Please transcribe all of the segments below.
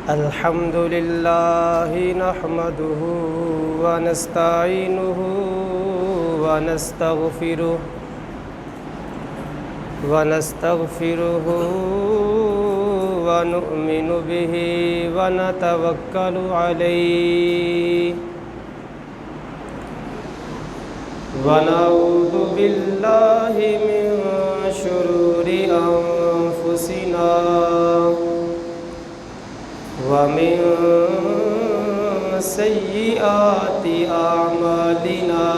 الحمد لله نحمده ونستعينه ونستغفره ونؤمن به ونتوكل عليه ونعوذ بالله من شرور أنفسنا ومن سيئات أعمالنا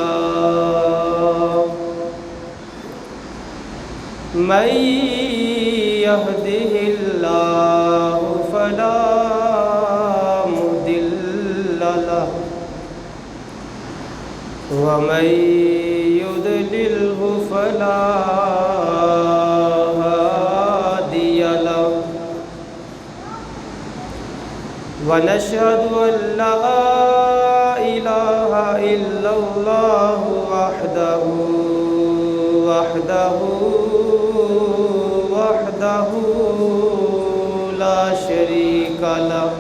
من يهده الله فلا مضل له ومن يضلله فلا هادي له ونشهد أن لا إله إلا الله وحده لا شريك له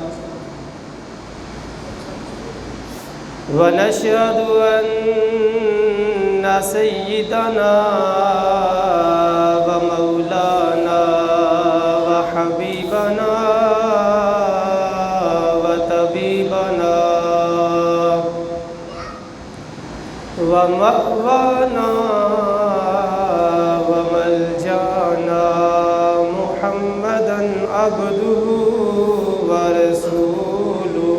ونشهد أن سيدنا ومولانا وحبيبنا وطبيبنا ومأوانا وملجأنا محمدا عبده ورسوله.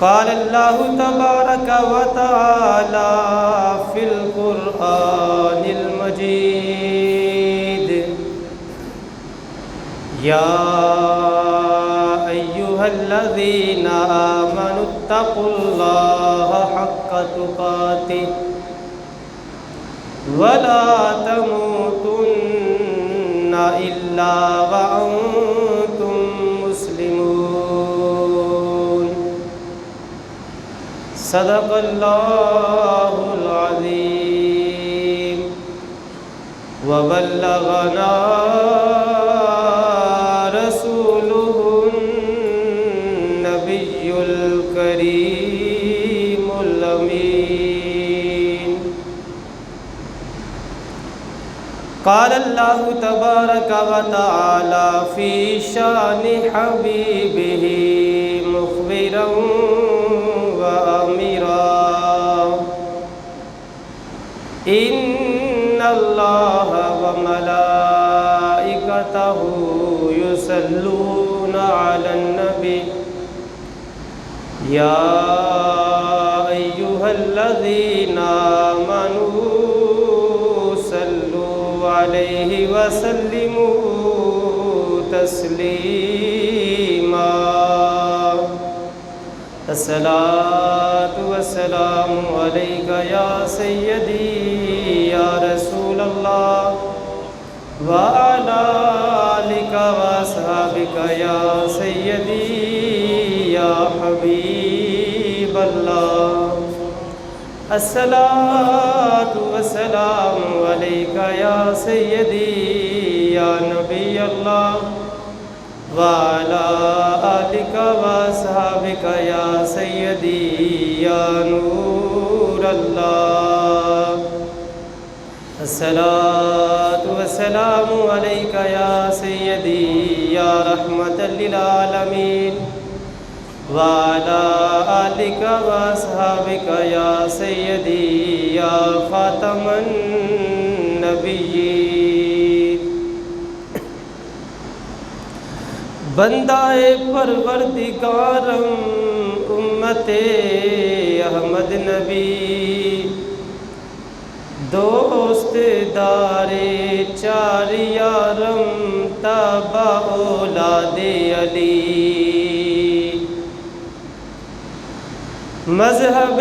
قال الله تبارك وتعالى في القرآن المجيد: يا أيها الذين آمنوا اتقوا الله حق تقاته ولا تموتن إلا وأنتم مسلمون. صدق الله العظيم وبلغنا رسوله النبي الكريم الأمين. قال الله تبارك وتعالى في شان حبيبه مخبرا وآمرا: إن الله وملائكته يصلون على النبي يا أيها الذين آمنوا صلوا عليه وسلموا تسليما. الصلاة والسلام عليك يا سيدي يا رسول الله وعلى آلك وأصحابك يا سيدي يا حبيب الله. الصلاة والسلام عليك يا سيدي يا نبي الله وعلى آلك وأصحابك يا سيدي يا نور الله. الصلاة والسلام عليك يا سيدي يا رحمة للعالمين وعلى آلك وأصحابك يا سيدي يا خاتم النبيين. بندائے پروردگارم امت احمد نبی، دوست دار چار یارم تابع اولاد علی، مذہب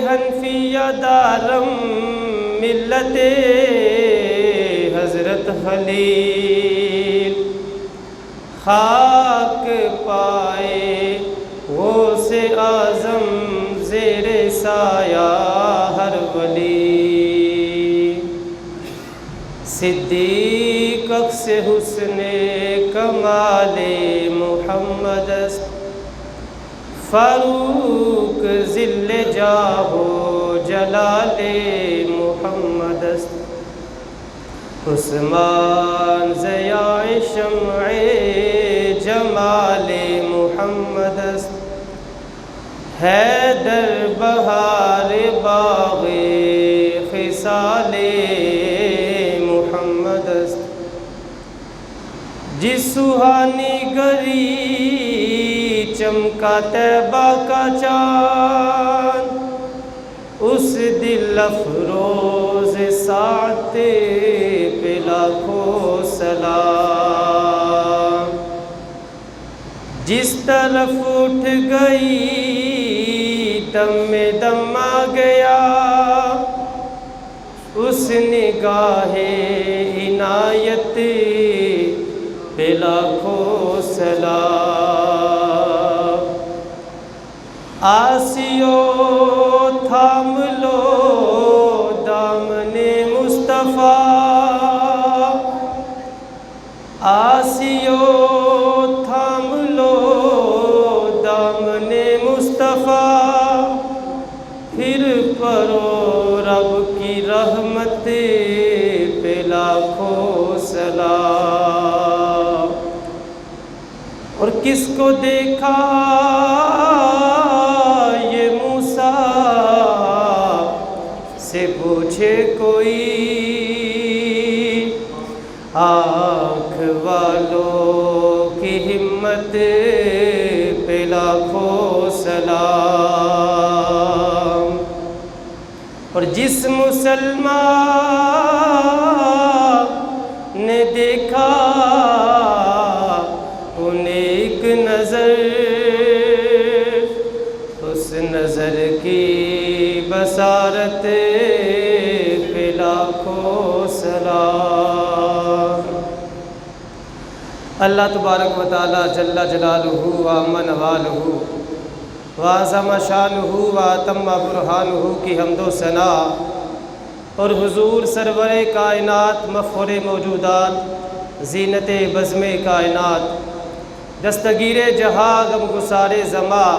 حنفیہ دارم ملت حضرت خلیل، خاک پائے غوث اعظم زیر سایہ ہر ولی. صدیق اکس حسن کمال محمد است، فاروق ذل جاہ و جلال محمد است، عثمان ضیاء شمع جمال محمد است، حیدر بہار باغ خصال محمد است، جس سہانی گری چمکا طیبہ کا چاند، اس دل افروز ساعت پہ لاکھوں سلام، جس طرف اٹھ گئی دم میں دم آ گیا، اس نگاہ عنایت پہ لاکھوں سلام، آسیو تھام لو دامن مصطفیٰ، آسیو تھام لو دامن مصطفیٰ، پھر پرو رب کی رحمت پہ لاکھوں سلام۔ اور کس کو دیکھا یہ موسیٰ سے پوچھے کوئی، آنکھ والوں کی ہمت پہ لاکھوں سلام۔ اور جس مسلمان نے دیکھا انہیں ایک نظر، اس نظر کی بصارت پہ لاکھوں سلام۔ اللہ تبارک و تعالی جل جلالہ وعم نوالہ وعظم شانہ واتم برہانہ کی حمد و ثنا، اور حضور سرور کائنات مفخر موجودات زینت بزم کائنات دستگیر جہاں غمگسار زماں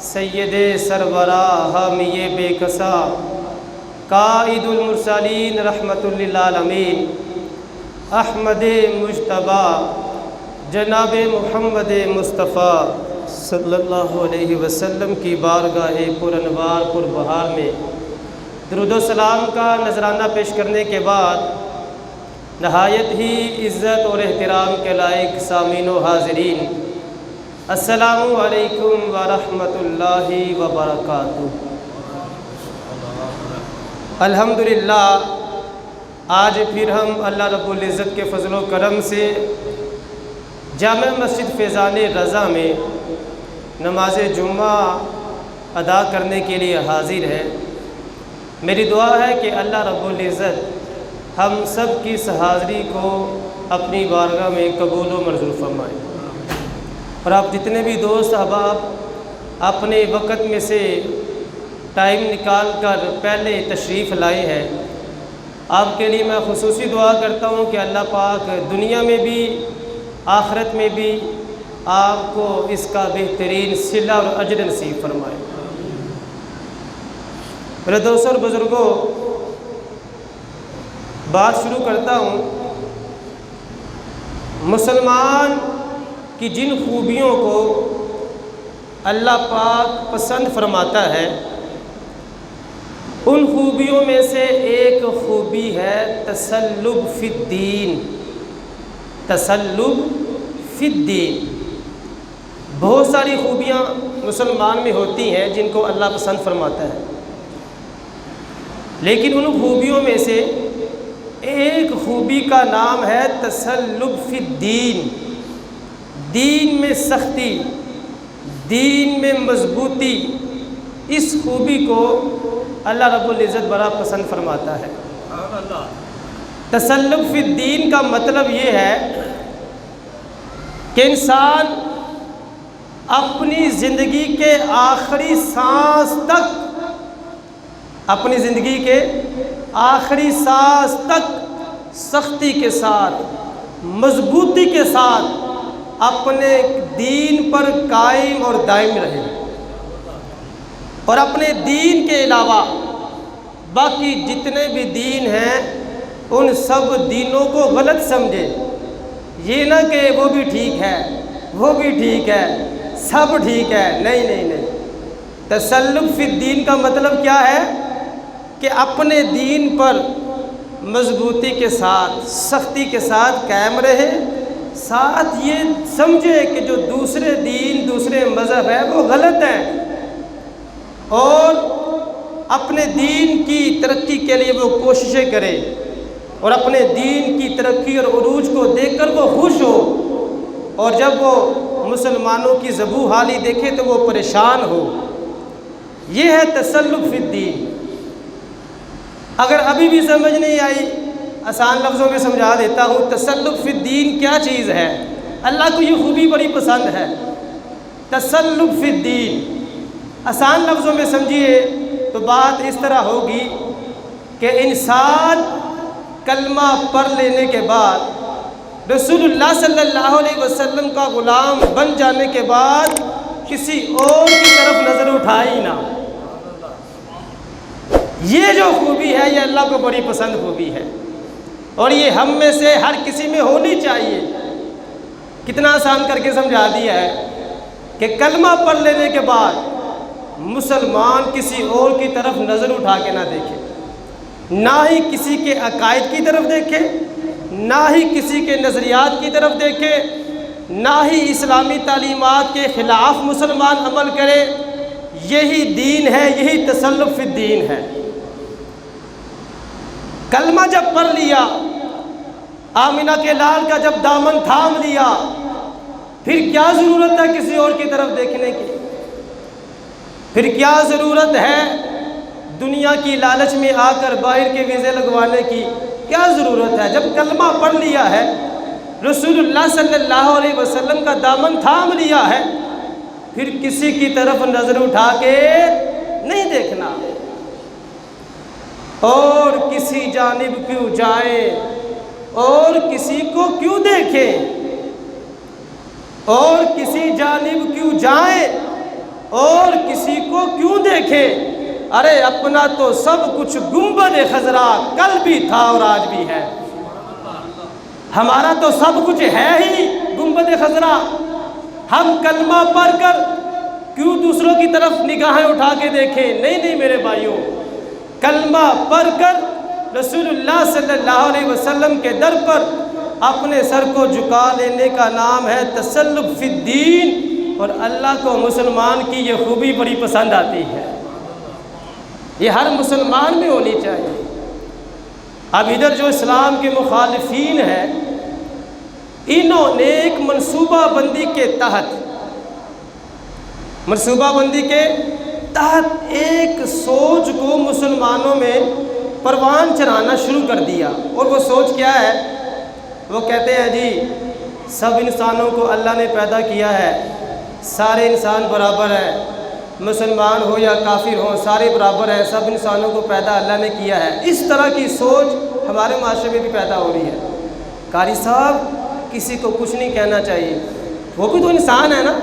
سید سرورا حامی بے کسا قائد المرسلین رحمت للعالمین احمد مجتبیٰ جناب محمد مصطفیٰ صلی اللہ علیہ وسلم کی بارگاہ پر انوار پر بہار میں درود و سلام کا نذرانہ پیش کرنے کے بعد نہایت ہی عزت اور احترام کے لائق سامعین و حاضرین، السلام علیکم ورحمۃ اللہ وبرکاتہ۔ الحمدللہ آج پھر ہم اللہ رب العزت کے فضل و کرم سے جامع مسجد فیضان رضا میں نماز جمعہ ادا کرنے کے لیے حاضر ہے۔ میری دعا ہے کہ اللہ رب العزت ہم سب کی اس حاضری کو اپنی بارگاہ میں قبول و منظور فرمائے، اور آپ جتنے بھی دوست احباب اپنے وقت میں سے ٹائم نکال کر پہلے تشریف لائے ہیں، آپ کے لیے میں خصوصی دعا کرتا ہوں کہ اللہ پاک دنیا میں بھی آخرت میں بھی آپ کو اس کا بہترین صلہ اور اجر نصیب فرمائے۔ میرے دوستوں اور بزرگوں، بات شروع کرتا ہوں۔ مسلمان کی جن خوبیوں کو اللہ پاک پسند فرماتا ہے، ان خوبیوں میں سے ایک خوبی ہے تسلب فی الدین۔ تسلب فی الدین، بہت ساری خوبیاں مسلمان میں ہوتی ہیں جن کو اللہ پسند فرماتا ہے، لیکن ان خوبیوں میں سے ایک خوبی کا نام ہے تسلب فی الدین۔ دین میں سختی، دین میں مضبوطی، اس خوبی کو اللہ رب العزت بڑا پسند فرماتا ہے۔ تسلب فی الدین کا مطلب یہ ہے کہ انسان اپنی زندگی کے آخری سانس تک، اپنی زندگی کے آخری سانس تک سختی کے ساتھ، مضبوطی کے ساتھ اپنے دین پر قائم اور دائم رہے، اور اپنے دین کے علاوہ باقی جتنے بھی دین ہیں ان سب دینوں کو غلط سمجھے۔ یہ نہ کہ وہ بھی ٹھیک ہے، وہ بھی ٹھیک ہے، سب ٹھیک ہے، نہیں نہیں نہیں۔ تسلط فی الدین کا مطلب کیا ہے کہ اپنے دین پر مضبوطی کے ساتھ، سختی کے ساتھ قائم رہے، ساتھ یہ سمجھے کہ جو دوسرے دین، دوسرے مذہب ہے وہ غلط ہیں، اور اپنے دین کی ترقی کے لیے وہ کوششیں کرے، اور اپنے دین کی ترقی اور عروج کو دیکھ کر وہ خوش ہو، اور جب وہ مسلمانوں کی ذبح حالی دیکھے تو وہ پریشان ہو۔ یہ ہے تسلط فی الدین۔ اگر ابھی بھی سمجھ نہیں آئی، آسان لفظوں میں سمجھا دیتا ہوں، تسلط فی الدین کیا چیز ہے۔ اللہ کو یہ خوبی بڑی پسند ہے، تسلط فی الدین۔ آسان لفظوں میں سمجھیے تو بات اس طرح ہوگی کہ انسان کلمہ پڑھ لینے کے بعد، رسول اللہ صلی اللہ علیہ وسلم کا غلام بن جانے کے بعد کسی اور کی طرف نظر اٹھائے ہی نہ۔ یہ جو خوبی ہے یہ اللہ کو بڑی پسند خوبی ہے، اور یہ ہم میں سے ہر کسی میں ہونی چاہیے۔ کتنا آسان کر کے سمجھا دیا ہے کہ کلمہ پڑھ لینے کے بعد مسلمان کسی اور کی طرف نظر اٹھا کے نہ دیکھے، نہ ہی کسی کے عقائد کی طرف دیکھے، نہ ہی کسی کے نظریات کی طرف دیکھے، نہ ہی اسلامی تعلیمات کے خلاف مسلمان عمل کرے۔ یہی دین ہے، یہی تسلط فی الدین ہے۔ کلمہ جب پڑھ لیا، آمنہ کے لال کا جب دامن تھام لیا، پھر کیا ضرورت ہے کسی اور کی طرف دیکھنے کی؟ پھر کیا ضرورت ہے دنیا کی لالچ میں آ کر باہر کے ویزے لگوانے کی؟ کیا ضرورت ہے؟ جب کلمہ پڑھ لیا ہے، رسول اللہ صلی اللہ علیہ وسلم کا دامن تھام لیا ہے، پھر کسی کی طرف نظر اٹھا کے نہیں دیکھنا، اور کسی جانب کیوں جائیں، اور کسی کو کیوں دیکھیں، اور کسی جانب کیوں جائیں، اور کسی کو کیوں دیکھیں۔ ارے اپنا تو سب کچھ گنبد خضرا کل بھی تھا اور آج بھی ہے۔ ہمارا تو سب کچھ ہے ہی گنبد خضرا۔ ہم کلمہ پڑھ کر کیوں دوسروں کی طرف نگاہیں اٹھا کے دیکھیں؟ نہیں نہیں میرے بھائیوں، کلمہ پڑھ کر رسول اللہ صلی اللہ علیہ وسلم کے در پر اپنے سر کو جھکا لینے کا نام ہے تسلط فی الدین، اور اللہ کو مسلمان کی یہ خوبی بڑی پسند آتی ہے۔ یہ ہر مسلمان میں ہونی چاہیے۔ اب ادھر جو اسلام کے مخالفین ہیں، انہوں نے ایک منصوبہ بندی کے تحت ایک سوچ کو مسلمانوں میں پروان چڑھانا شروع کر دیا، اور وہ سوچ کیا ہے؟ وہ کہتے ہیں جی سب انسانوں کو اللہ نے پیدا کیا ہے، سارے انسان برابر ہیں، مسلمان ہو یا کافر ہو سارے برابر ہیں، سب انسانوں کو پیدا اللہ نے کیا ہے۔ اس طرح کی سوچ ہمارے معاشرے میں بھی پیدا ہو رہی ہے۔ قاری صاحب کسی کو کچھ نہیں کہنا چاہیے، وہ بھی تو انسان ہے نا،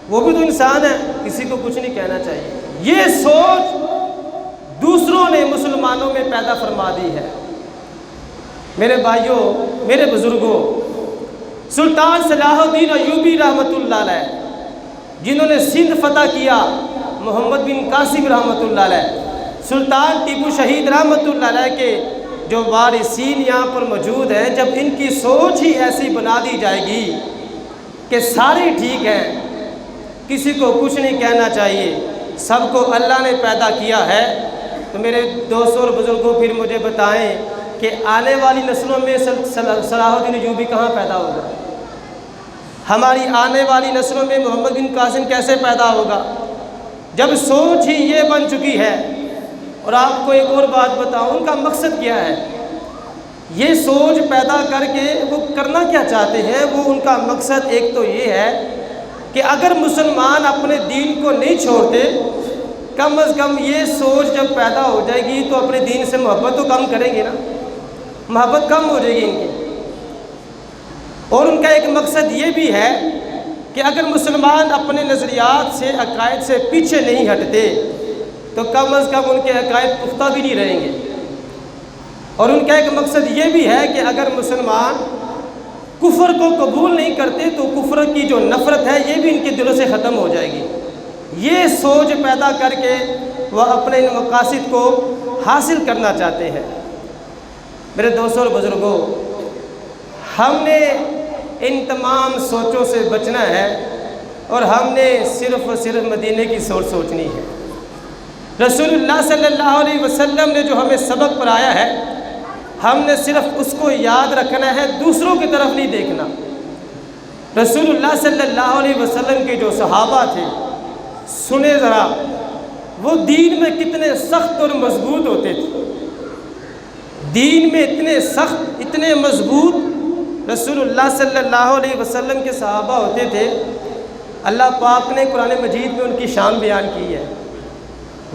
وہ بھی تو انسان ہے، کسی کو کچھ نہیں کہنا چاہیے۔ یہ سوچ دوسروں نے مسلمانوں میں پیدا فرما دی ہے۔ میرے بھائیوں، میرے بزرگوں، سلطان صلاح الدین ایوبی رحمۃ اللہ علیہ جنہوں نے سندھ فتح کیا، محمد بن قاسم رحمۃ اللہ علیہ، سلطان ٹیپو شہید رحمۃ اللہ علیہ کے جو وارثین یہاں پر موجود ہیں، جب ان کی سوچ ہی ایسی بنا دی جائے گی کہ سارے ٹھیک ہیں، کسی کو کچھ نہیں کہنا چاہیے، سب کو اللہ نے پیدا کیا ہے، تو میرے دوستوں اور بزرگوں پھر مجھے بتائیں کہ آنے والی نسلوں میں صلاح الدین ایوبی کہاں پیدا ہوگا؟ ہماری آنے والی نسلوں میں محمد بن قاسم کیسے پیدا ہوگا؟ جب سوچ ہی یہ بن چکی ہے۔ اور آپ کو ایک اور بات بتاؤں، ان کا مقصد کیا ہے؟ یہ سوچ پیدا کر کے وہ کرنا کیا چاہتے ہیں؟ وہ ان کا مقصد ایک تو یہ ہے کہ اگر مسلمان اپنے دین کو نہیں چھوڑتے، کم از کم یہ سوچ جب پیدا ہو جائے گی تو اپنے دین سے محبت تو کم کریں گے نا۔ محبت کم ہو جائے گی ان کی۔ اور ان کا ایک مقصد یہ بھی ہے کہ اگر مسلمان اپنے نظریات سے، عقائد سے پیچھے نہیں ہٹتے تو کم از کم ان کے عقائد پختہ بھی نہیں رہیں گے۔ اور ان کا ایک مقصد یہ بھی ہے کہ اگر مسلمان کفر کو قبول نہیں کرتے تو کفر کی جو نفرت ہے یہ بھی ان کے دلوں سے ختم ہو جائے گی۔ یہ سوچ پیدا کر کے وہ اپنے ان مقاصد کو حاصل کرنا چاہتے ہیں۔ میرے دوستوں اور بزرگوں، ہم نے ان تمام سوچوں سے بچنا ہے اور ہم نے صرف مدینے کی سوچ سوچنی ہے۔ رسول اللہ صلی اللہ علیہ وسلم نے جو ہمیں سبق پڑھایا ہے، ہم نے صرف اس کو یاد رکھنا ہے، دوسروں کی طرف نہیں دیکھنا۔ رسول اللہ صلی اللہ علیہ وسلم کے جو صحابہ تھے، سنیں ذرا، وہ دین میں کتنے سخت اور مضبوط ہوتے تھے۔ دین میں اتنے سخت، اتنے مضبوط رسول اللہ صلی اللہ علیہ وسلم کے صحابہ ہوتے تھے۔ اللہ پاک نے قرآن مجید میں ان کی شان بیان کی ہے،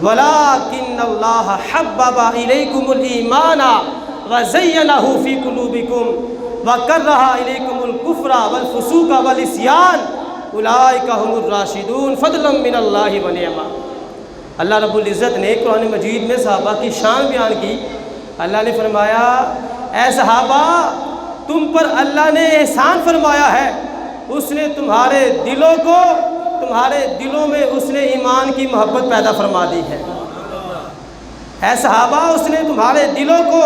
وَلَٰكِنَّ اللَّهَ حَبَّبَ إِلَيْكُمُ الْإِيمَانَ وَزَيَّنَهُ فِي قُلُوبِكُمْ وَكَرَّهَ إِلَيْكُمُ الْكُفْرَ وَالْفُسُوقَ وَالْعِصْيَانَ أُولَٰئِكَ هُمُ الرَّاشِدُونَ فَضْلًا مِّنَ اللَّهِ وَنِعْمَةً۔ اللہ رب العزت نے قرآن مجید میں صحابہ کی شان بیان کی۔ اللہ نے فرمایا، اے صحابہ، تم پر اللہ نے احسان فرمایا ہے، اس نے تمہارے دلوں کو، تمہارے دلوں میں اس نے ایمان کی محبت پیدا فرما دی ہے۔ اے صحابہ، اس نے تمہارے دلوں کو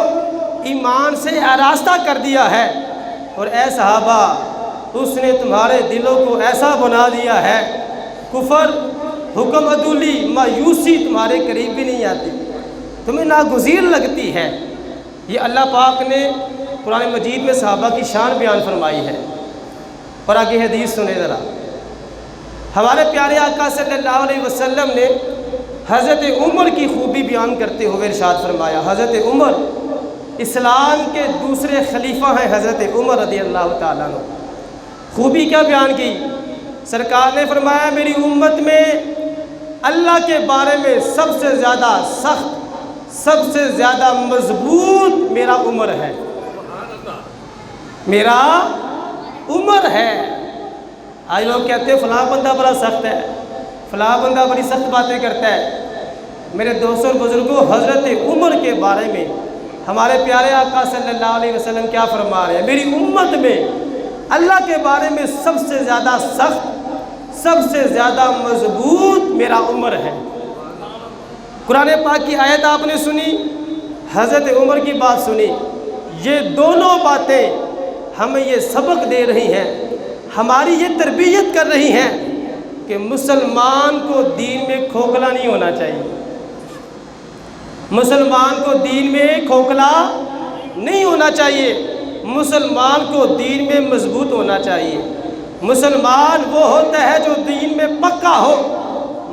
ایمان سے آراستہ کر دیا ہے، اور اے صحابہ، اس نے تمہارے دلوں کو ایسا بنا دیا ہے، کفر، حکم عدولی، مایوسی تمہارے قریب بھی نہیں آتی، تمہیں ناگزیر لگتی ہے۔ یہ اللہ پاک نے قرآن مجید میں صحابہ کی شان بیان فرمائی ہے۔ اور آگے حدیث سنیں ذرا، ہمارے پیارے آقا صلی اللہ علیہ وسلم نے حضرت عمر کی خوبی بیان کرتے ہوئے ارشاد فرمایا۔ حضرت عمر اسلام کے دوسرے خلیفہ ہیں، حضرت عمر رضی اللہ تعالیٰ عنہ۔ خوبی کیا بیان کی؟ سرکار نے فرمایا، میری امت میں اللہ کے بارے میں سب سے زیادہ سخت، سب سے زیادہ مضبوط میرا عمر ہے، میرا عمر ہے۔ آج لوگ کہتے ہیں فلاں بندہ بڑا سخت ہے، فلاں بندہ بڑی سخت باتیں کرتا ہے۔ میرے دوستوں اور بزرگوں، حضرت عمر کے بارے میں ہمارے پیارے آقا صلی اللہ علیہ وسلم کیا فرما رہے ہیں؟ میری امت میں اللہ کے بارے میں سب سے زیادہ سخت، سب سے زیادہ مضبوط میرا عمر ہے۔ قرآن پاک کی آیت آپ نے سنی، حضرت عمر کی بات سنی، یہ دونوں باتیں ہمیں یہ سبق دے رہی ہیں، ہماری یہ تربیت کر رہی ہیں کہ مسلمان کو دین میں کھوکھلا نہیں ہونا چاہیے، مسلمان کو دین میں کھوکھلا نہیں ہونا چاہیے، مسلمان کو دین میں مضبوط ہونا چاہیے۔ مسلمان وہ ہوتا ہے جو دین میں پکا ہو،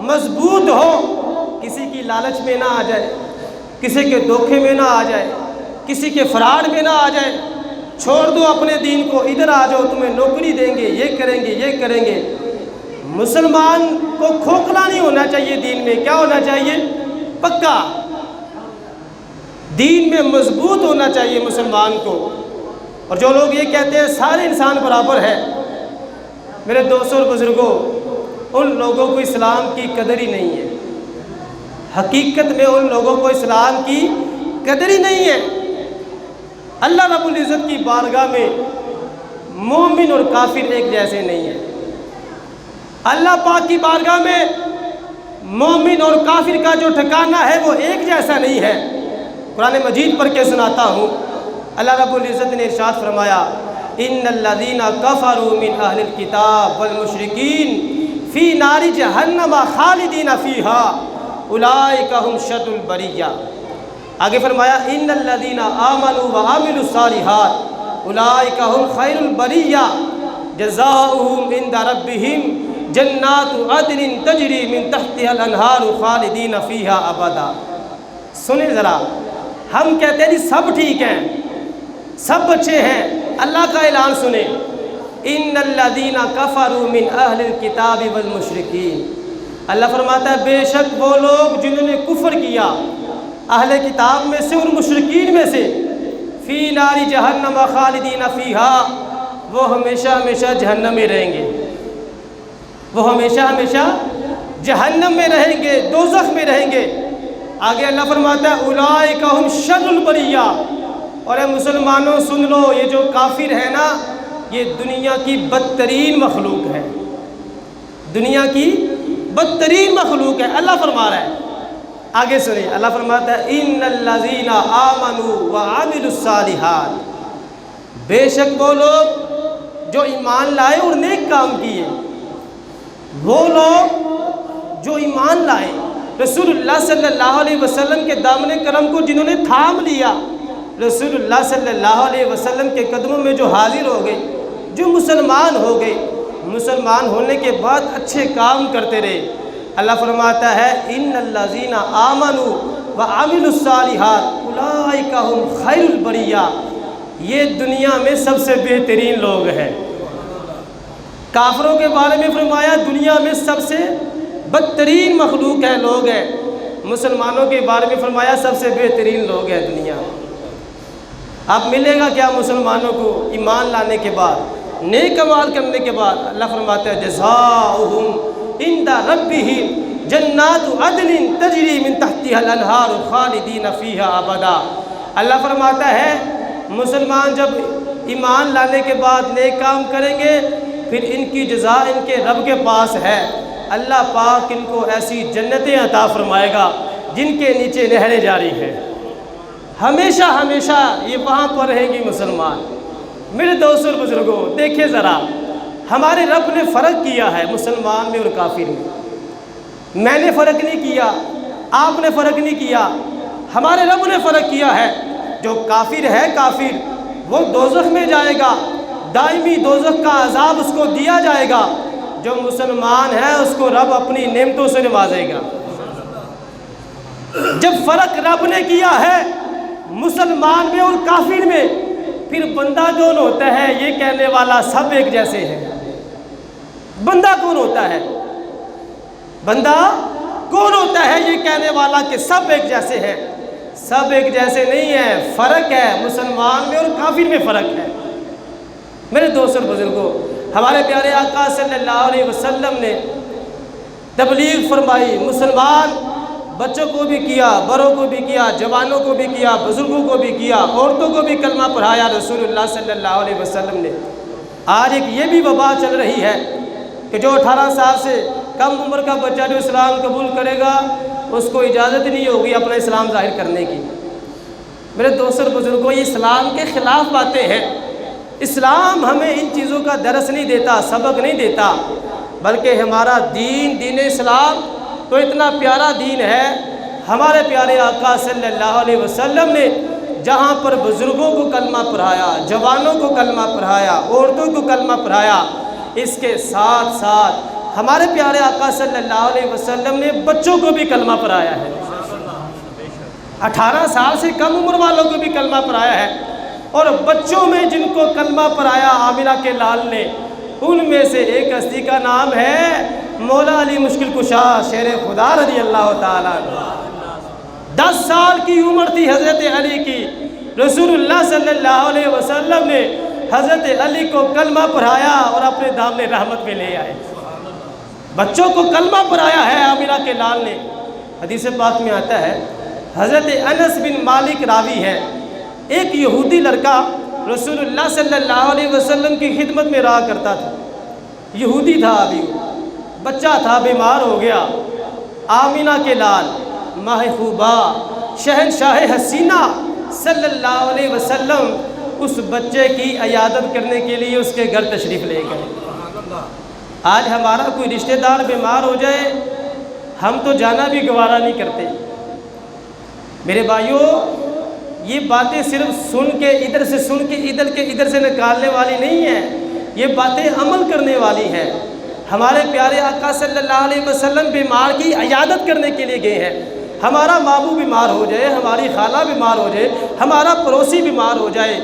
مضبوط ہو، کسی کی لالچ میں نہ آ جائے، کسی کے دھوکے میں نہ آ جائے، کسی کے فراڈ میں نہ آ جائے۔ چھوڑ دو اپنے دین کو، ادھر آ جاؤ، تمہیں نوکری دیں گے، یہ کریں گے، یہ کریں گے۔ مسلمان کو کھوکھلا نہیں ہونا چاہیے، دین میں کیا ہونا چاہیے؟ پکا، دین میں مضبوط ہونا چاہیے مسلمان کو۔ اور جو لوگ یہ کہتے ہیں سارے انسان برابر ہیں، میرے دوستوں اور بزرگوں، ان لوگوں کو اسلام کی قدر ہی نہیں ہے۔ حقیقت میں ان لوگوں کو اسلام کی قدر ہی نہیں ہے۔ اللہ رب العزت کی بارگاہ میں مومن اور کافر ایک جیسے نہیں ہیں۔ اللہ پاک کی بارگاہ میں مومن اور کافر کا جو ٹھکانہ ہے وہ ایک جیسا نہیں ہے۔ قرآن مجید پڑھ کے سناتا ہوں، اللہ رب العزت نے ارشاد فرمایا، ان الذین کفروا من اہل الکتاب والمشرکین فی نار جہنم خالدین فیہا اولئک ھم شر البریہ۔ آگے فرمایا، ان الذین آمنوا وعملوا الصالحات اولئک ھم خیر البریہ جزاؤہم عند ربہم جنات عدن تجری من تحتها الانہار خالدین فیہا ابدا۔ سنیں ذرا، ہم کہتے ہیں جی سب ٹھیک ہیں، سب اچھے ہیں، اللہ کا اعلان سنیں، ان الذین کفروا من اہل الکتاب والمشرکین۔ اللہ فرماتا ہے بے شک وہ لوگ جنہوں نے کفر کیا اہل کتاب میں سے اور مشرکین میں سے، فی نار جہنم خالدین فیہا، وہ ہمیشہ ہمیشہ جہنم میں رہیں گے، وہ ہمیشہ ہمیشہ جہنم میں رہیں گے، دوزخ میں رہیں گے۔ آگے اللہ فرماتا ہے اولئک ھم شر البریہ، اور اے مسلمانوں سن لو، یہ جو کافر ہے نا، یہ دنیا کی بدترین مخلوق ہے، دنیا کی بدترین مخلوق ہے۔ اللہ فرما رہا ہے، آگے سنیں، اللہ فرماتا ہے ان الذین آمنوا وعملوا الصالحات، بے شک وہ لوگ جو ایمان لائے اور نیک کام کیے، وہ لوگ جو ایمان لائے، رسول اللہ صلی اللہ علیہ وسلم کے دامن کرم کو جنہوں نے تھام لیا، رسول اللہ صلی اللہ علیہ وسلم کے قدموں میں جو حاضر ہو گئے، جو مسلمان ہو گئے، مسلمان ہونے کے بعد اچھے کام کرتے رہے، اللہ فرماتا ہے ان الذین آمنوا وعملوا الصالحات اولئک ھم خیر البریہ، یہ دنیا میں سب سے بہترین لوگ ہیں۔ کافروں کے بارے میں فرمایا دنیا میں سب سے بدترین مخلوق ہے، لوگ ہیں۔ مسلمانوں کے بارے میں فرمایا سب سے بہترین لوگ ہیں دنیا۔ اب ملے گا کیا مسلمانوں کو ایمان لانے کے بعد، نیک اعمال کرنے کے بعد؟ اللہ فرماتا ہے جزاؤہم عند ربہم جنات عدن تجری من تحتها الانہار خالدین فیہا ابدا۔ اللہ فرماتا ہے مسلمان جب ایمان لانے کے بعد نیک کام کریں گے، پھر ان کی جزا ان کے رب کے پاس ہے، اللہ پاک ان کو ایسی جنتیں عطا فرمائے گا جن کے نیچے نہریں جاری ہیں، ہمیشہ ہمیشہ یہ وہاں پر رہیں گی مسلمان۔ میرے دوستوں اور بزرگوں، دیکھیں ذرا، ہمارے رب نے فرق کیا ہے مسلمان میں اور کافر میں۔ میں نے فرق نہیں کیا، آپ نے فرق نہیں کیا، ہمارے رب نے فرق کیا ہے۔ جو کافر ہے، کافر وہ دوزخ میں جائے گا، دائمی دوزخ کا عذاب اس کو دیا جائے گا۔ جو مسلمان ہے اس کو رب اپنی نعمتوں سے نوازے گا۔ جب فرق رب نے کیا ہے مسلمان میں اور کافر میں، پھر بندہ کون ہوتا ہے یہ کہنے والا سب ایک جیسے ہیں؟ بندہ کون ہوتا ہے؟ بندہ کون ہوتا ہے یہ کہنے والا کہ سب ایک جیسے ہیں؟ سب ایک جیسے نہیں ہیں، فرق ہے، مسلمان میں اور کافر میں فرق ہے۔ میرے دوست اور بزرگوں، ہمارے پیارے آقا صلی اللہ علیہ وسلم نے تبلیغ فرمائی، مسلمان بچوں کو بھی کیا، بڑوں کو بھی کیا، جوانوں کو بھی کیا، بزرگوں کو بھی کیا، عورتوں کو بھی کلمہ پڑھایا رسول اللہ صلی اللہ علیہ وسلم نے۔ آج ایک یہ بھی وبا چل رہی ہے کہ جو 18 سال سے کم عمر کا بچہ جو اسلام قبول کرے گا اس کو اجازت نہیں ہوگی اپنا اسلام ظاہر کرنے کی۔ میرے دوست اور بزرگوں، یہ اسلام کے خلاف باتیں ہیں۔ اسلام ہمیں ان چیزوں کا درس نہیں دیتا، سبق نہیں دیتا، بلکہ ہمارا دین، دین اسلام تو اتنا پیارا دین ہے۔ ہمارے پیارے آقا صلی اللہ علیہ وسلم نے جہاں پر بزرگوں کو کلمہ پڑھایا، جوانوں کو کلمہ پڑھایا، عورتوں کو کلمہ پڑھایا، اس کے ساتھ ساتھ ہمارے پیارے آقا صلی اللہ علیہ وسلم نے بچوں کو بھی کلمہ پڑھایا ہے۔ 18 سال سے کم عمر والوں کو بھی کلمہ پڑھایا ہے، اور بچوں میں جن کو کلمہ پڑھایا آمنہ کے لال نے، ان میں سے ایک ہستی کا نام ہے مولا علی مشکل کشا شیر خدا رضی اللہ تعالیٰ عنہ۔ 10 سال کی عمر تھی حضرت علی کی، رسول اللہ صلی اللہ علیہ وسلم نے حضرت علی کو کلمہ پڑھایا اور اپنے دامن رحمت میں لے آئے۔ بچوں کو کلمہ پڑھایا ہے آمنہ کے لال نے۔ حدیث پاک میں آتا ہے، حضرت انس بن مالک راوی ہے، ایک یہودی لڑکا رسول اللہ صلی اللہ علیہ وسلم کی خدمت میں رہا کرتا تھا۔ یہودی تھا، ابھی بچہ تھا، بیمار ہو گیا۔ آمنہ کے لال ماہ خوبا شہنشاہ حسینہ صلی اللہ علیہ وسلم اس بچے کی عیادت کرنے کے لیے اس کے گھر تشریف لے گئے۔ آج ہمارا کوئی رشتہ دار بیمار ہو جائے ہم تو جانا بھی گوارا نہیں کرتے۔ میرے بھائیوں، یہ باتیں صرف سن کے ادھر سے سن کے ادھر سے نکالنے والی نہیں ہیں، یہ باتیں عمل کرنے والی ہیں۔ ہمارے پیارے آقا صلی اللہ علیہ وسلم بیمار کی عیادت کرنے کے لیے گئے ہیں۔ ہمارا ماموں بیمار ہو جائے، ہماری خالہ بیمار ہو جائے، ہمارا پڑوسی بیمار ہو جائے،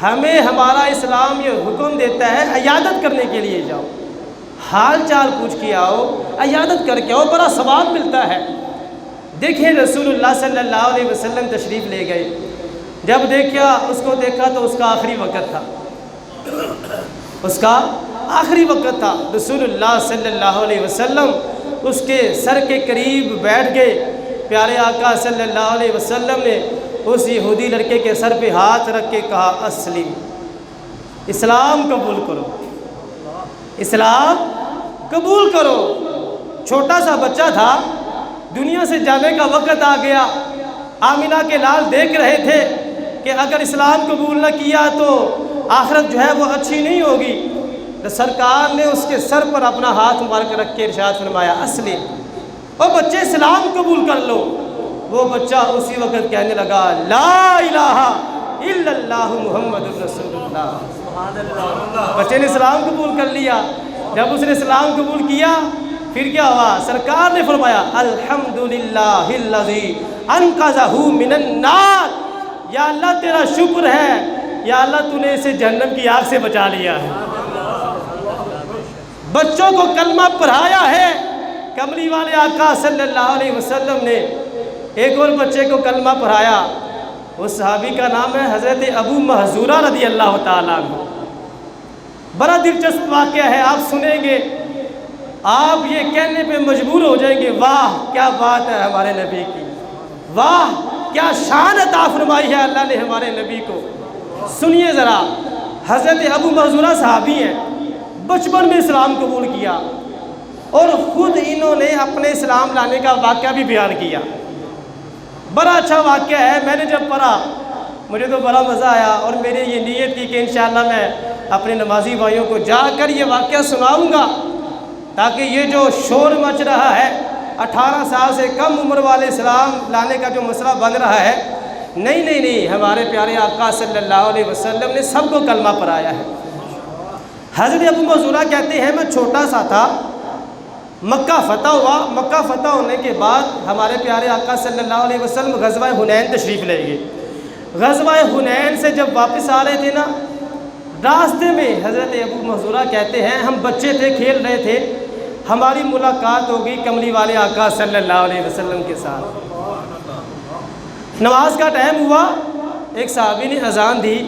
ہمیں ہمارا اسلام یہ حکم دیتا ہے عیادت کرنے کے لیے جاؤ، حال چال پوچھ کے آؤ، عیادت کر کے آؤ، بڑا ثواب ملتا ہے۔ دیکھیں رسول اللہ صلی اللہ علیہ وسلم تشریف لے گئے، جب اس کو دیکھا تو اس کا آخری وقت تھا، اس کا آخری وقت تھا۔ رسول اللہ صلی اللہ علیہ وسلم اس کے سر کے قریب بیٹھ گئے۔ پیارے آقا صلی اللہ علیہ وسلم نے اس یہودی لڑکے کے سر پہ ہاتھ رکھ کے کہا اسلم، اسلام قبول کرو، اسلام قبول کرو۔ چھوٹا سا بچہ تھا، دنیا سے جانے کا وقت آ گیا۔ آمینہ کے لال دیکھ رہے تھے کہ اگر اسلام قبول نہ کیا تو آخرت جو ہے وہ اچھی نہیں ہوگی۔ تو سرکار نے اس کے سر پر اپنا ہاتھ مبارک رکھ کے ارشاد فرمایا اسلم، او بچے اسلام قبول کر لو۔ وہ بچہ اسی وقت کہنے لگا لا الہ الا اللہ محمد رسول اللہ۔ بچے نے اسلام قبول کر لیا۔ جب اس نے اسلام قبول کیا پھر کیا ہوا؟ سرکار نے فرمایا الحمدللہ الذی انقذہ من النار، یا اللہ تیرا شکر ہے، یا اللہ تو نے اسے جہنم کی آگ سے بچا لیا ہے۔ بچوں کو کلمہ پڑھایا ہے۔ کملی والے آقا صلی اللہ علیہ وسلم نے ایک اور بچے کو کلمہ پڑھایا۔ اس صحابی کا نام ہے حضرت ابو محذورہ رضی اللہ تعالیٰ عنہ۔ بڑا دلچسپ واقعہ ہے، آپ سنیں گے آپ یہ کہنے پہ مجبور ہو جائیں گے واہ کیا بات ہے ہمارے نبی کی، واہ کیا شان عطا فرمائی ہے اللہ نے ہمارے نبی کو۔ سنیے ذرا، حضرت ابو محذورہ صحابی ہیں، بچپن میں اسلام قبول کیا اور خود انہوں نے اپنے اسلام لانے کا واقعہ بھی بیان کیا۔ بڑا اچھا واقعہ ہے، میں نے جب پڑھا مجھے تو بڑا مزہ آیا اور میری یہ نیت تھی کہ انشاءاللہ میں اپنے نمازی بھائیوں کو جا کر یہ واقعہ سناؤں گا، تاکہ یہ جو شور مچ رہا ہے 18 سال سے کم عمر والے اسلام لانے کا جو مسئلہ بن رہا ہے، نہیں، ہمارے پیارے آقا صلی اللہ علیہ وسلم نے سب کو کلمہ پڑھایا ہے۔ حضرت ابو محذورہ کہتے ہیں میں چھوٹا سا تھا، مکہ فتح ہوا، مکہ فتح ہونے کے بعد ہمارے پیارے آقا صلی اللہ علیہ وسلم غزوہ حنین تشریف لے گئے۔ غزوہ حنین سے جب واپس آ رہے تھے نا، راستے میں حضرت ابو محذورہ کہتے ہیں ہم بچے تھے، کھیل رہے تھے، ہماری ملاقات ہو گئی کملی والے آقا صلی اللہ علیہ وسلم کے ساتھ۔ نماز کا ٹائم ہوا، ایک صحابی نے اذان دی۔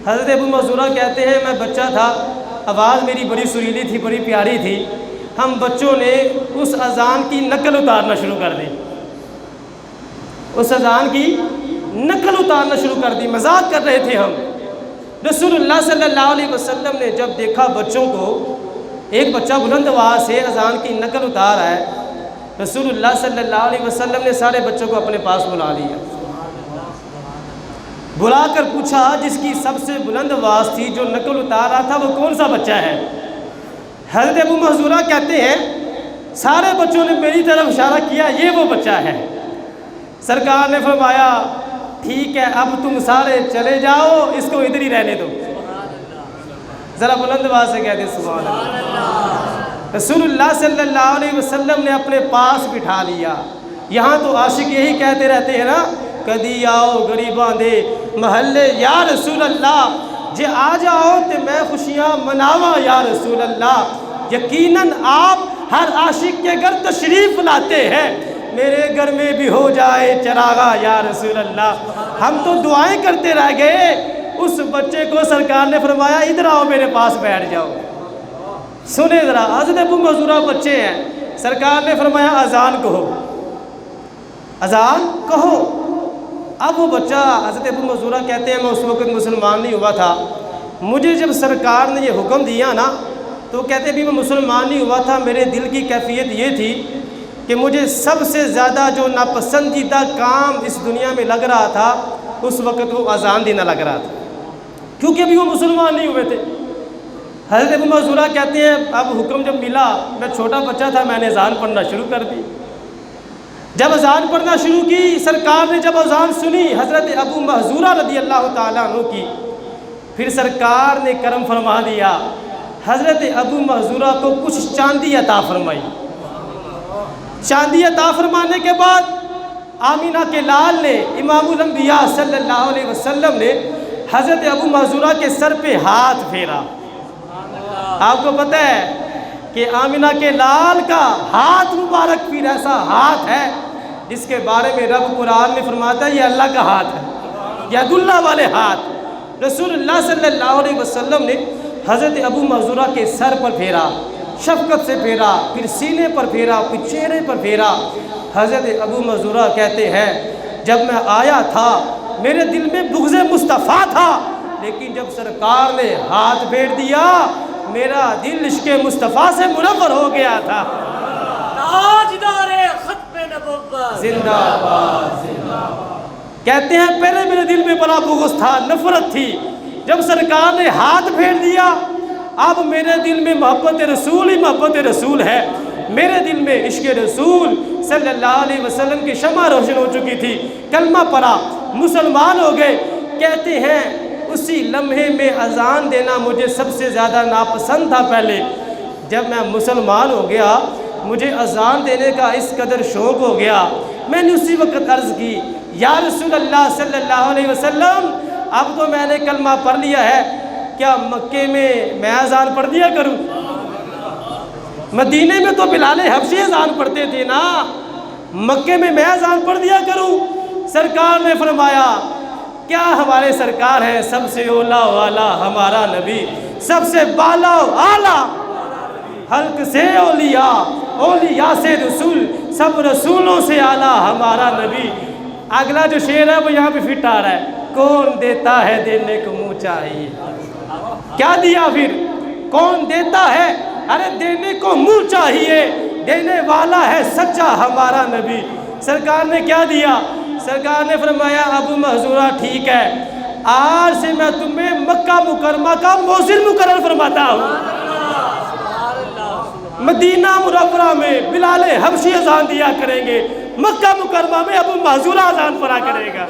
حضرت ابو محذورہ کہتے ہیں میں بچہ تھا، آواز میری بڑی سریلی تھی، بڑی پیاری تھی، ہم بچوں نے اس اذان کی نقل اتارنا شروع کر دی، اس اذان کی نقل اتارنا شروع کر دی، مذاق کر رہے تھے ہم۔ رسول اللہ صلی اللہ علیہ وسلم نے جب دیکھا بچوں کو، ایک بچہ بلند آواز سے اذان کی نقل اتار رہا ہے، رسول اللہ صلی اللہ علیہ وسلم نے سارے بچوں کو اپنے پاس بلا لیا، بلا کر پوچھا جس کی سب سے بلند آواز تھی جو نقل اتار رہا تھا وہ کون سا بچہ ہے؟ حضرت ابو محذورہ کہتے ہیں سارے بچوں نے میری طرف اشارہ کیا یہ وہ بچہ ہے۔ سرکار نے فرمایا ٹھیک ہے اب تم سارے چلے جاؤ، اس کو ادھر ہی رہنے دو۔ ذرا بلند آواز سے کہتے سبحان اللہ۔ رسول اللہ صلی اللہ علیہ وسلم نے اپنے پاس بٹھا لیا۔ یہاں تو عاشق یہی کہتے رہتے ہیں نا، کدی آؤ غریباں دے محلے یا رسول اللہ، جے آ جاؤ تے میں خوشیاں مناواں یا رسول اللہ۔ یقیناً آپ ہر عاشق کے گھر تشریف لاتے ہیں، میرے گھر میں بھی ہو جائے چراغا یا رسول اللہ۔ ہم تو دعائیں کرتے رہ گئے، اس بچے کو سرکار نے فرمایا ادھر آؤ میرے پاس بیٹھ جاؤ۔ سنیں ذرا، حضرت ابو محذورہ بچے ہیں، سرکار نے فرمایا اذان کہو، اذان کہو۔ اب وہ بچہ، حضرت ابو محذورہ کہتے ہیں میں اس وقت مسلمان نہیں ہوا تھا، مجھے جب سرکار نے یہ حکم دیا نا تو کہتے بھی میں مسلمان نہیں ہوا تھا، میرے دل کی کیفیت یہ تھی کہ مجھے سب سے زیادہ جو ناپسندیدہ کام اس دنیا میں لگ رہا تھا اس وقت وہ اذان دینا لگ رہا تھا، کیونکہ ابھی وہ مسلمان نہیں ہوئے تھے۔ حضرت ابو محذورہ کہتے ہیں اب حکم جب ملا، میں چھوٹا بچہ تھا، میں نے اذان پڑھنا شروع کر دی۔ جب اذان پڑھنا شروع کی، سرکار نے جب اذان سنی حضرت ابو محذورہ رضی اللہ تعالیٰ عنہ کی، پھر سرکار نے کرم فرما دیا، حضرت ابو محذورہ کو کچھ چاندی عطا فرمائی۔ چاندی عطا فرمانے کے بعد آمینہ کے لال نے، امام الانبیاء صلی اللہ علیہ وسلم نے حضرت ابو محذورہ کے سر پہ ہاتھ پھیرا۔ آپ کو پتہ ہے کہ آمینہ کے لال کا ہاتھ مبارک پھر ایسا ہاتھ ہے جس کے بارے میں رب قرآن میں فرماتا ہے یہ اللہ کا ہاتھ ہے۔ ید اللہ والے ہاتھ رسول اللہ صلی اللہ علیہ وسلم نے حضرت ابو محذورہ کے سر پر پھیرا، شفقت سے پھیرا، پھر سینے پر پھیرا، پھر چہرے پر پھیرا۔ حضرت ابو محذورہ کہتے ہیں جب میں آیا تھا میرے دل میں بغض مصطفیٰ تھا، لیکن جب سرکار نے ہاتھ پھیر دیا میرا دل عشق مصطفیٰ سے منور ہو گیا تھا۔ تاجدار ختم نبوت زندہ باد، زندہ باد۔ کہتے ہیں پہلے میرے دل میں بڑا بغض تھا، نفرت تھی، جب سرکار نے ہاتھ پھیر دیا اب میرے دل میں محبت رسول ہی محبت رسول ہے۔ میرے دل میں عشق رسول صلی اللہ علیہ وسلم کی شمع روشن ہو چکی تھی، کلمہ پڑھا، مسلمان ہو گئے۔ کہتے ہیں اسی لمحے میں اذان دینا مجھے سب سے زیادہ ناپسند تھا۔ پہلے جب میں مسلمان ہو گیا مجھے اذان دینے کا اس قدر شوق ہو گیا، میں نے اسی وقت عرض کی یا رسول اللہ صلی اللہ علیہ وسلم اب تو میں نے کلمہ پڑھ لیا ہے، کیا مکے میں اذان پڑھ دیا کروں؟ مدینے میں تو بلال حبشی اذان پڑھتے تھے نا، مکے میں اذان پڑھ دیا کروں؟ سرکار نے فرمایا کیا ہمارے سرکار ہیں سب سے اولا والا ہمارا نبی، سب سے بالا و اعلیٰ، حلق سے اولیاء، اولیاء سے رسول، سب رسولوں سے اعلیٰ ہمارا نبی۔ اگلا جو شعر ہے وہ یہاں پہ فٹ آ رہا ہے، کون دیتا ہے دینے کو منہ چاہیے۔ کیا دیا پھر؟ کون دیتا ہے؟ ارے دینے کو منہ چاہیے، دینے والا ہے سچا ہمارا نبی۔ سرکار نے کیا دیا؟ سرکار نے فرمایا ابو محذورہ ٹھیک ہے، آج سے میں تمہیں مکہ مکرمہ کا موذن مقرر فرماتا ہوں۔ مدینہ منورہ میں بلال حبشی اذان دیا کریں گے، مکہ مکرمہ میں ابو محذورہ اذان پڑھا کرے گا۔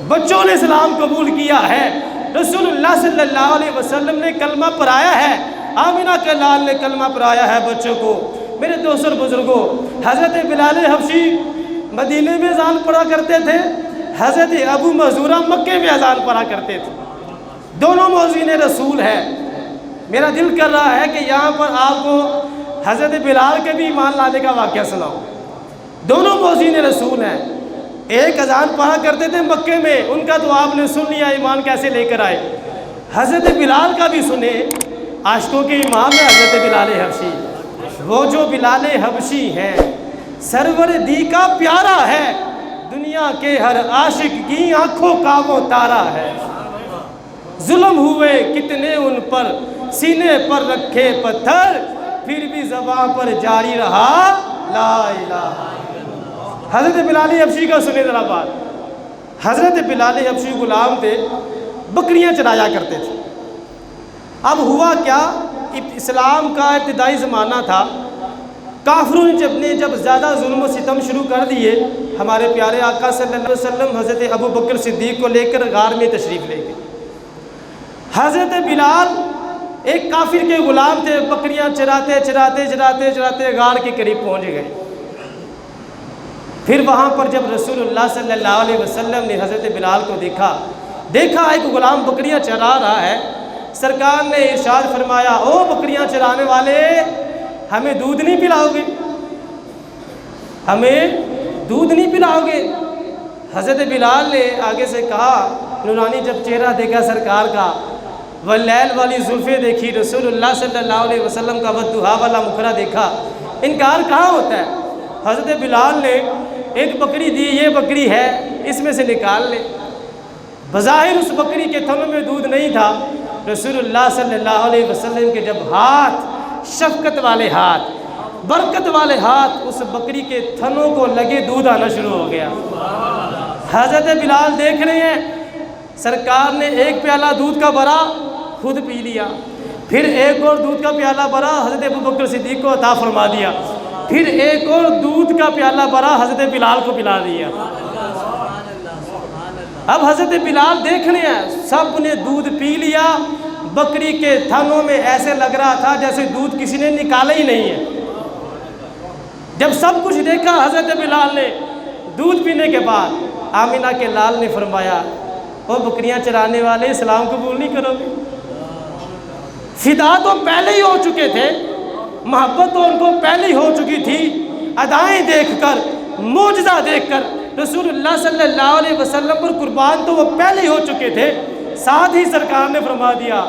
بچوں نے اسلام قبول کیا ہے، رسول اللہ صلی اللہ علیہ وسلم نے کلمہ پڑھایا ہے، آمینہ کے لال نے کلمہ پڑھایا ہے بچوں کو۔ میرے دوستوں بزرگوں، حضرت بلال حبشی مدینے میں اذان پڑھا کرتے تھے، حضرت ابو محذورہ مکے میں اذان پڑھا کرتے تھے، دونوں موذین رسول ہیں۔ میرا دل کر رہا ہے کہ یہاں پر آپ کو حضرت بلال کے بھی ایمان لانے کا واقعہ سناؤ۔ دونوں موذین رسول ہیں، ایک اذان پڑھا کرتے تھے مکے میں، ان کا تو آپ نے سن لیا ایمان کیسے لے کر آئے۔ حضرت بلال کا بھی سنے، عاشقوں کے امام ہے حضرت بلال حبشی۔ وہ جو بلال حبشی ہیں سرور دی کا پیارا ہے، دنیا کے ہر عاشق کی آنکھوں کا وہ تارا ہے۔ ظلم ہوئے کتنے ان پر، سینے پر رکھے پتھر، پھر بھی زبان پر جاری رہا لا الہ۔ حضرت بلال حبشی کا سنے ذرا بات۔ حضرت بلال حبشی غلام تھے، بکریاں چرایا کرتے تھے۔ اب ہوا کیا، اسلام کا ابتدائی زمانہ تھا، کافروں نے جب زیادہ ظلم و ستم شروع کر دیے، ہمارے پیارے آقا صلی اللہ علیہ وسلم حضرت ابو بکر صدیق کو لے کر غار میں تشریف لے گئے۔ حضرت بلال ایک کافر کے غلام تھے، بکریاں چراتے غار کے قریب پہنچ گئے۔ پھر وہاں پر جب رسول اللہ صلی اللہ علیہ وسلم نے حضرت بلال کو دیکھا ایک غلام بکریاں چرا رہا ہے، سرکار نے ارشاد فرمایا او بکریاں چرانے والے، ہمیں دودھ نہیں پلاؤ گے؟ ہمیں دودھ نہیں پلاؤ گے؟ حضرت بلال نے آگے سے کہا، نورانی جب چہرہ دیکھا سرکار کا، واللیل والی زلفیں دیکھی، رسول اللہ صلی اللہ علیہ وسلم کا والضحیٰ والا مکھرا دیکھا، انکار کہاں ہوتا ہے؟ حضرت بلال نے ایک بکری دی، یہ بکری ہے، اس میں سے نکال لے۔ بظاہر اس بکری کے تھنوں میں دودھ نہیں تھا، رسول اللہ صلی اللہ علیہ وسلم کے جب ہاتھ، شفقت والے ہاتھ، برکت والے ہاتھ اس بکری کے تھنوں کو لگے، دودھ آنا شروع ہو گیا۔ حضرت بلال دیکھ رہے ہیں، سرکار نے ایک پیالہ دودھ کا بھرا، خود پی لیا، پھر ایک اور دودھ کا پیالہ بھرا، حضرت ابو بکر صدیق کو عطا فرما دیا، پھر ایک اور دودھ کا پیالہ بھرا، حضرت بلال کو پلا دیا۔ اب حضرت بلال دیکھ رہے ہیں، سب نے دودھ پی لیا، بکری کے تھنوں میں ایسے لگ رہا تھا جیسے دودھ کسی نے نکالا ہی نہیں ہے۔ جب سب کچھ دیکھا حضرت بلال نے، دودھ پینے کے بعد آمینہ کے لال نے فرمایا، وہ بکریاں چرانے والے اسلام قبول نہیں کرو گے؟ فدا تو پہلے ہی ہو چکے تھے، محبت تو ان کو پہلے ہی ہو چکی تھی، ادائیں دیکھ کر، معجزہ دیکھ کر رسول اللہ صلی اللہ علیہ وسلم پر قربان تو وہ پہلے ہی ہو چکے تھے، ساتھ ہی سرکار نے فرما دیا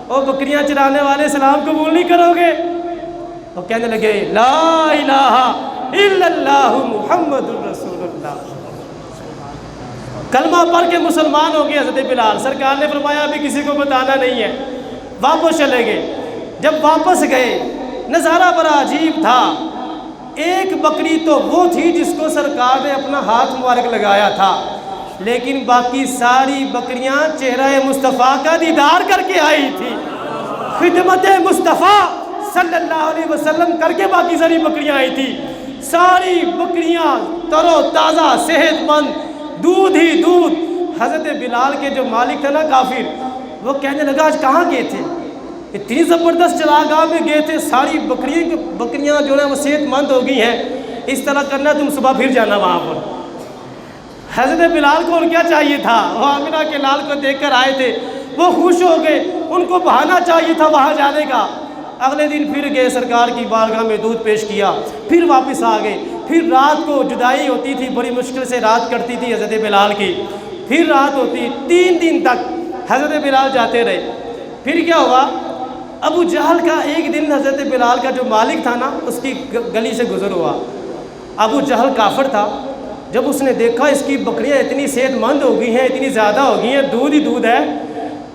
او بکریاں چرانے والے سلام قبول نہیں کرو گے؟ وہ کہنے لگے لا الہ الا اللہ محمد الرسول اللہ، کلمہ پڑھ کے مسلمان ہو گئے حضرت بلال۔ سرکار نے فرمایا ابھی کسی کو بتانا نہیں ہے، واپس چلے گئے۔ جب واپس گئے نظارہ بڑا عجیب تھا، ایک بکری تو وہ تھی جس کو سرکار نے اپنا ہاتھ مبارک لگایا تھا، لیکن باقی ساری بکریاں چہرہ مصطفیٰ کا دیدار کر کے آئی تھی، خدمت مصطفیٰ صلی اللہ علیہ وسلم کر کے باقی ساری بکریاں آئی تھی۔ ساری بکریاں تر و تازہ صحت مند، دودھ ہی دودھ۔ حضرت بلال کے جو مالک تھے نا کافر، وہ کہنے لگا آج کہاں گئے تھے؟ اتنی زبردست چراگاہ میں گئے تھے، ساری بکریاں جو ہے وہ صحت مند ہو گئی ہیں، اس طرح کرنا تم صبح پھر جانا وہاں پر۔ حضرت بلال کو اور کیا چاہیے تھا؟ وہ آمنہ کے لال کو دیکھ کر آئے تھے، وہ خوش ہو گئے، ان کو بہانا چاہیے تھا وہاں جانے کا۔ اگلے دن پھر گئے، سرکار کی بارگاہ میں دودھ پیش کیا، پھر واپس آ گئے۔ پھر رات کو جدائی ہوتی تھی، بڑی مشکل سے رات کٹتی تھی حضرت بلال کی، پھر رات ہوتی، 3 دن تک حضرت بلال جاتے رہے۔ پھر کیا ہوا؟ ابو جہل کا ایک دن حضرت بلال کا جو مالک تھا نا، اس کی گلی سے گزر ہوا۔ ابو جہل کافر تھا، جب اس نے دیکھا اس کی بکریاں اتنی صحت مند ہو گئی ہیں، اتنی زیادہ ہو گئی ہیں، دودھ ہی دودھ ہے،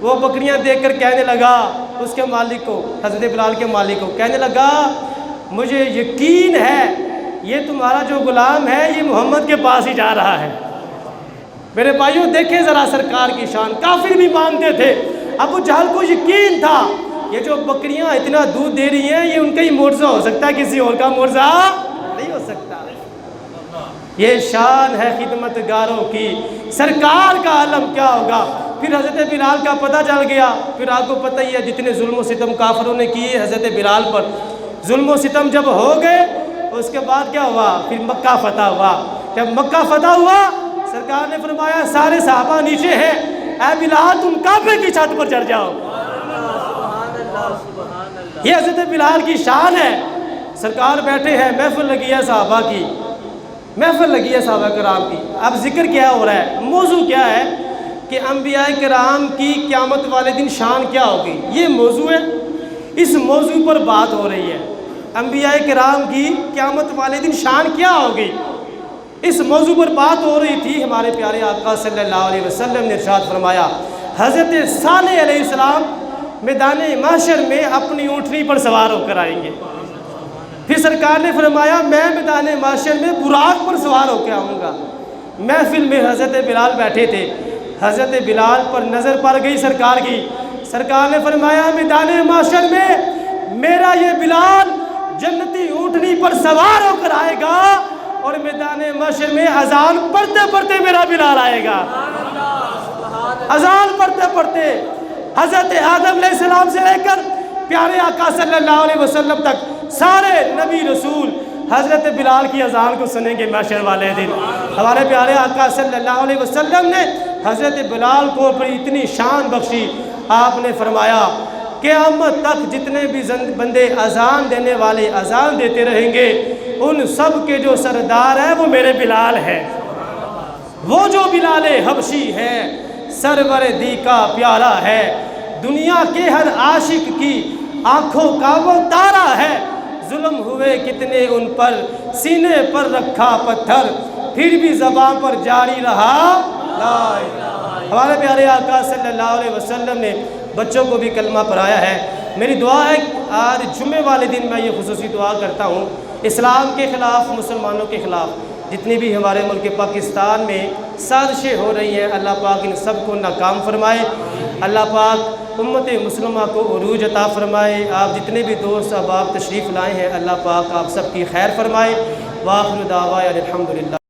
وہ بکریاں دیکھ کر کہنے لگا اس کے مالک کو، حضرت بلال کے مالک کو، کہنے لگا مجھے یقین ہے یہ تمہارا جو غلام ہے یہ محمد کے پاس ہی جا رہا ہے۔ میرے بھائیوں دیکھیں ذرا سرکار کی شان، کافر بھی مانتے تھے، ابو جہل کو یقین تھا یہ جو بکریاں اتنا دودھ دے رہی ہیں یہ ان کا ہی معجزہ ہو سکتا ہے، کسی اور کا معجزہ نہیں ہو سکتا۔ یہ شان ہے خدمت گاروں کی، سرکار کا علم کیا ہوگا۔ پھر حضرت بلال کا پتہ چل گیا، پھر آپ کو پتہ ہی ہے جتنے ظلم و ستم کافروں نے کیے حضرت بلال پر، ظلم و ستم جب ہو گئے اس کے بعد کیا ہوا؟ پھر مکہ فتح ہوا۔ جب مکہ فتح ہوا سرکار نے فرمایا سارے صحابہ نیچے ہیں، اے بلال تم کعبے کی چھت پر چڑھ جاؤ۔ یہ حضرت بلال کی شان ہے۔ سرکار بیٹھے ہیں، محفل لگی ہے صحابہ کی، محفل لگی ہے صحابہ کرام کی۔ اب ذکر کیا ہو رہا ہے؟ موضوع کیا ہے کہ انبیاء کرام کی قیامت والے دن شان کیا ہوگی، یہ موضوع ہے۔ اس موضوع پر بات ہو رہی ہے، انبیاء کرام کی قیامت والے دن شان کیا ہوگی، اس موضوع پر بات ہو رہی تھی۔ ہمارے پیارے آقا صلی اللہ علیہ وسلم نے ارشاد فرمایا حضرت صالح علیہ السلام میدان محشر میں اپنی اونٹنی پر سوار ہو کر آئیں گے۔ پھر سرکار نے فرمایا میں میدان محشر میں براق پر سوار ہو کے آؤں گا۔ محفل میں حضرت بلال بیٹھے تھے، حضرت بلال پر نظر پڑ گئی سرکار کی۔ سرکار نے فرمایا میدان محشر میں میرا یہ بلال جنتی اونٹنی پر سوار ہو کر آئے گا، اور میدان محشر میں اذان پڑھتے پڑھتے میرا بلال آئے گا۔ اذان پڑھتے پڑھتے حضرت آدم علیہ السلام سے لے کر پیارے آقا صلی اللہ علیہ وسلم تک سارے نبی رسول حضرت بلال کی اذان کو سنیں گے محشر والے دن۔ ہمارے پیارے آقا صلی اللہ علیہ وسلم نے حضرت بلال کو اپنی اتنی شان بخشی، آپ نے فرمایا قیامت تک جتنے بھی بندے اذان دینے والے اذان دیتے رہیں گے ان سب کے جو سردار ہیں وہ میرے بلال ہیں۔ وہ جو بلال حبشی ہے سرور دی کا پیارا ہے، دنیا کے ہر عاشق کی آنکھوں کا وہ تارا ہے۔ ظلم ہوئے کتنے ان پر سینے پر رکھا پتھر، پھر بھی زبان پر جاری رہا لا الہ۔ ہمارے پیارے آقا صلی اللہ علیہ وسلم نے بچوں کو بھی کلمہ پڑھایا ہے۔ میری دعا ہے آج جمعے والے دن میں یہ خصوصی دعا کرتا ہوں، اسلام کے خلاف، مسلمانوں کے خلاف جتنی بھی ہمارے ملک پاکستان میں سازشیں ہو رہی ہیں، اللہ پاک ان سب کو ناکام فرمائے۔ اللہ پاک امت مسلمہ کو عروج عطا فرمائے۔ آپ جتنے بھی دوست احباب تشریف لائے ہیں اللہ پاک آپ سب کی خیر فرمائے۔ وآخر دعوانا الحمدللہ۔